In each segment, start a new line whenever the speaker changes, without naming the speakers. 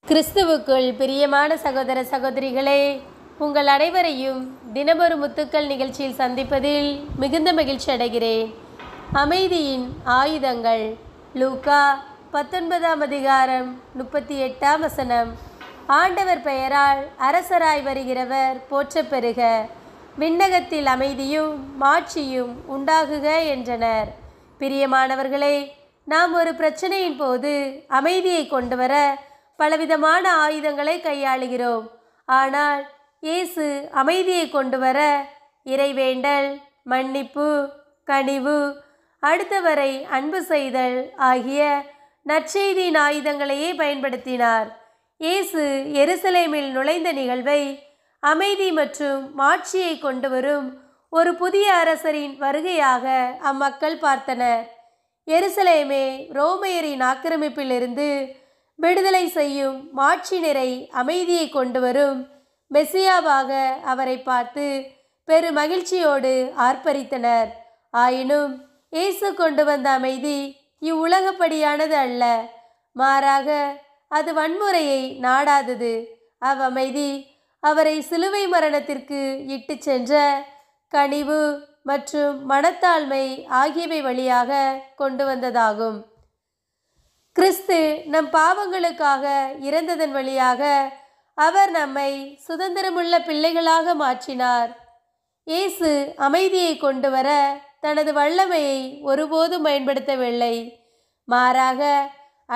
கிறிஸ்துவுக்குள் பிரியமான சகோதர சகோதரிகளே, உங்கள் அனைவரையும் தினமொரு முத்துக்கள் நிகழ்ச்சியில் சந்திப்பதில் மிகுந்த மகிழ்ச்சி அடைகிறேன். அமைதியின் ஆயுதங்கள். லூக்கா 19ஆம் அதிகாரம் 38ஆம் வசனம். ஆண்டவர் பெயரால் அரசராய் வருகிறவர் போற்றப் பெறுக, விண்ணகத்தில் அமைதியும் மாட்சியும் உண்டாகுக என்றனர். பிரியமானவர்களே, நாம் ஒரு பிரச்சனையின் போது அமைதியை கொண்டு வர பலவிதமான ஆயுதங்களை கையாளுகிறோம். ஆனால் இயேசு அமைதியை கொண்டு வர இறைவேண்டல், மன்னிப்பு, கனிவு, அடுத்தவரை அன்பு செய்தல் ஆகிய நற்செய்தியின் ஆயுதங்களையே பயன்படுத்தினார். இயேசு எருசலேமில் நுழைந்த நிகழ்வை அமைதி மற்றும் மாட்சியை கொண்டு வரும் ஒரு புதிய அரசரின் வருகையாக அம்மக்கள் பார்த்தனர். எருசலேமே ரோமையரின் ஆக்கிரமிப்பிலிருந்து விடுதலை செய்யும் மாட்சி நிறை அமைதியை கொண்டு வரும் மெசியாவாக அவரை பார்த்து பெரு மகிழ்ச்சியோடு ஆர்ப்பரித்தனர். ஆயினும் இயேசு கொண்டு வந்த அமைதி இவ்வுலகப்படியானது அல்ல. மாறாக அது வன்முறையை நாடாதது. அவ்வமைதி அவரை சிலுவை மரணத்திற்கு இட்டு சென்ற கனிவு மற்றும் மனத்தாழ்மை ஆகியவை வழியாக கொண்டு வந்ததாகும். கிறிஸ்து நம் பாவங்களுக்காக இறந்ததன் வழியாக அவர் நம்மை சுதந்திரமுள்ள பிள்ளைகளாக மாற்றினார். இயேசு அமைதியை கொண்டு வர தனது வல்லமையை ஒருபோதும் பயன்படுத்தவில்லை. மாறாக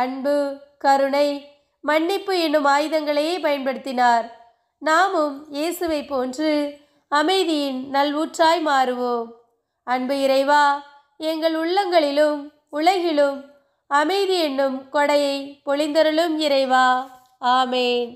அன்பு, கருணை, மன்னிப்பு என்னும் ஆயுதங்களையே பயன்படுத்தினார். நாமும் இயேசுவை போன்று அமைதியின் நல்வூற்றாய் மாறுவோம். அன்பு இறைவா, எங்கள் உள்ளங்களிலும் உலகிலும் அமைதி என்னும் கொடையை பொழிந்தருளும் இறைவா. ஆமேன்.